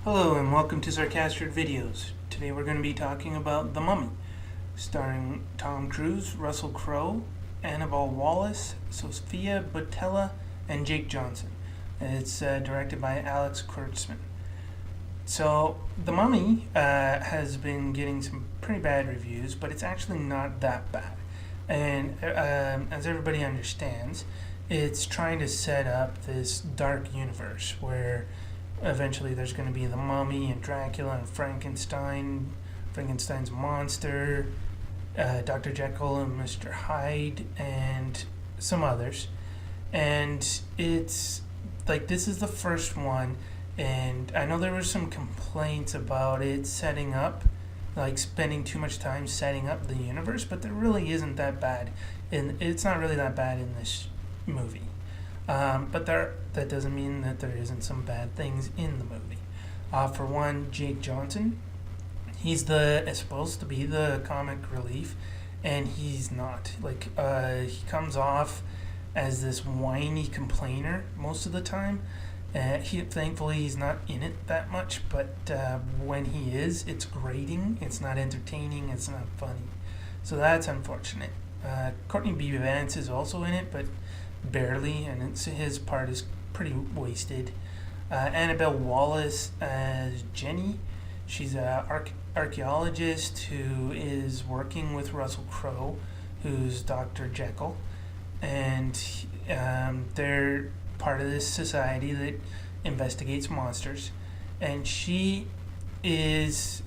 Hello and welcome to Sarcastic Videos. Today we're going to be talking about The Mummy, starring Tom Cruise, Russell Crowe, Annabelle Wallis, Sophia Boutella, and Jake Johnson. It's directed by Alex Kurtzman. So, The Mummy has been getting some pretty bad reviews, but it's actually not that bad. And as everybody understands, it's trying to set up this dark universe where eventually there's going to be the Mummy and Dracula and Frankenstein's monster, Dr. Jekyll and Mr. Hyde, and some others. And it's like this is the first one, and I know there were some complaints about it setting up, like spending too much time setting up the universe, but there really isn't that bad. And it's not really that bad in this movie. But that doesn't mean that there isn't some bad things in the movie. For one, Jake Johnson, he's supposed to be the comic relief, and he's not. He comes off as this whiny complainer most of the time. Thankfully, he's not in it that much, but when he is, it's grating. It's not entertaining. It's not funny. So that's unfortunate. Courtney B. Vance is also in it, but barely, and his part is pretty wasted. Annabelle Wallis as Jenny. She's an archaeologist who is working with Russell Crowe, who's Dr. Jekyll, and they're part of this society that investigates monsters. And she is,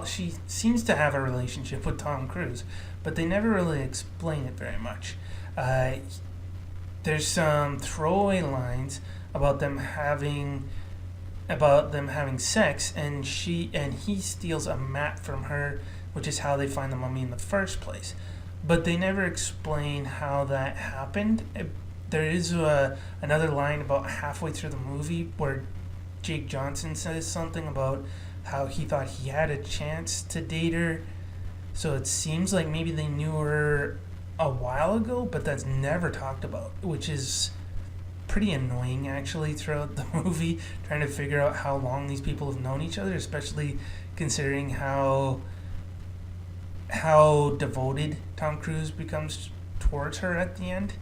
she seems to have a relationship with Tom Cruise, but they never really explain it very much. There's some throwaway lines about them having sex, and he steals a map from her, which is how they find the mummy in the first place. But they never explain how that happened. There is another line about halfway through the movie where Jake Johnson says something about how he thought he had a chance to date her. So it seems like maybe they knew her a while ago, but that's never talked about, which is pretty annoying actually throughout the movie, trying to figure out how long these people have known each other, especially considering how devoted Tom Cruise becomes towards her at the end.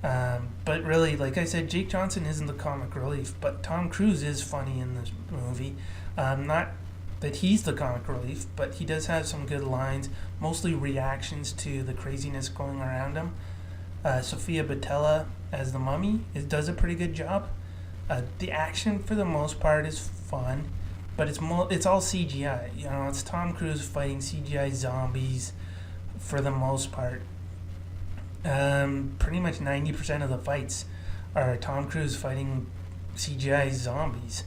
But really, like I said, Jake Johnson isn't the comic relief, but Tom Cruise is funny in this movie. Not that he's the comic relief, but he does have some good lines, mostly reactions to the craziness going around him. Sophia Boutella as the mummy does a pretty good job. The action, for the most part, is fun, but it's all CGI. It's Tom Cruise fighting CGI zombies for the most part. Pretty much 90% of the fights are Tom Cruise fighting CGI zombies.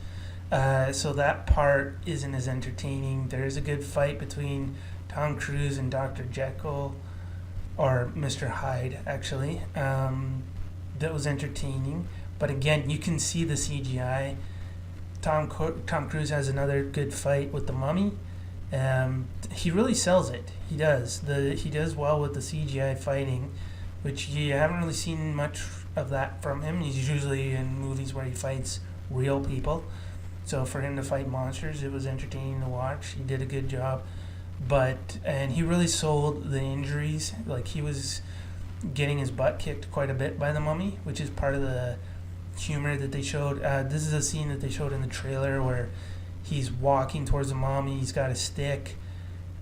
So that part isn't as entertaining. There is a good fight between Tom Cruise and Dr. Jekyll, or Mr. Hyde, actually. That was entertaining. But again, you can see the CGI. Tom Cruise has another good fight with the mummy. He really sells it. He does. He does well with the CGI fighting, which you haven't really seen much of that from him. He's usually in movies where he fights real people. So for him to fight monsters, it was entertaining to watch. He did a good job. And he really sold the injuries. Like, he was getting his butt kicked quite a bit by the mummy, which is part of the humor that they showed. This is a scene that they showed in the trailer where he's walking towards the mummy. He's got a stick,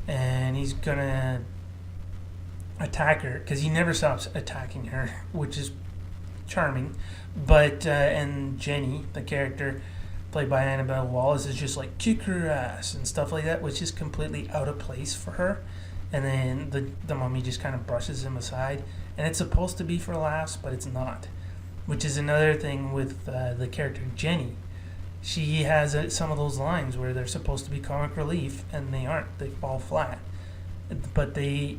and he's going to attack her, because he never stops attacking her, which is charming. And Jenny, the character played by Annabelle Wallis, is just like, kick her ass and stuff like that, which is completely out of place for her. And then the mummy just kind of brushes him aside, and it's supposed to be for laughs, but it's not, which is another thing with the character Jenny. She has some of those lines where they're supposed to be comic relief, and they aren't. They fall flat. But they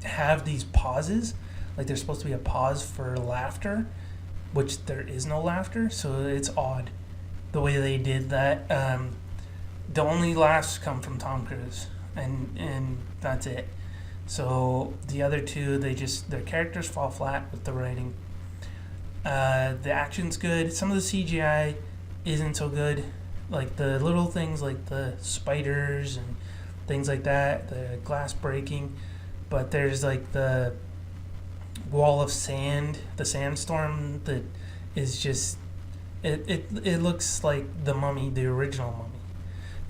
have these pauses, like there's supposed to be a pause for laughter, which there is no laughter, so it's odd the way they did that. The only laughs come from Tom Cruise, and that's it. So the other two, their characters fall flat with the writing. The action's good. Some of the CGI isn't so good. Like the little things like the spiders and things like that, the glass breaking. But there's like the wall of sand, the sandstorm that is just it looks like the mummy, the original mummy.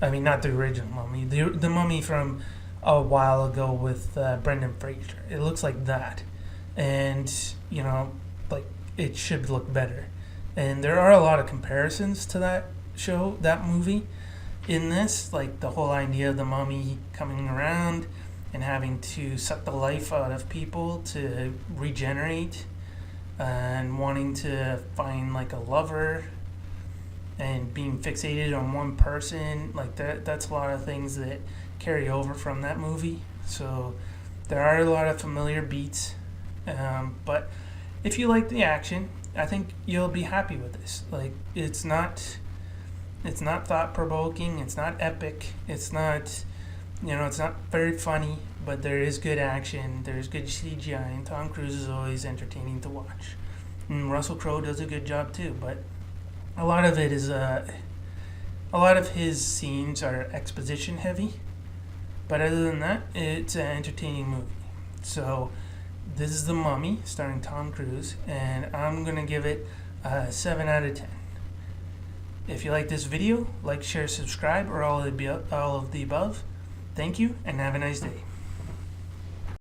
I mean, not the original mummy, the mummy from a while ago with Brendan Fraser. It looks like that, and like it should look better. And there are a lot of comparisons to that show, that movie, in this. Like the whole idea of the mummy coming around and having to suck the life out of people to regenerate, and wanting to find like a lover and being fixated on one person. Like that's a lot of things that carry over from that movie. So there are a lot of familiar beats, but if you like the action, I think you'll be happy with this. Like it's not thought-provoking, it's not epic, it's not very funny, but there is good action, there's good CGI, and Tom Cruise is always entertaining to watch. And Russell Crowe does a good job too, but a lot of his scenes are exposition heavy. But other than that, it's an entertaining movie. So this is The Mummy, starring Tom Cruise, and I'm going to give it a 7 out of 10. If you like this video, like, share, subscribe, or all of the above. Thank you, and have a nice day.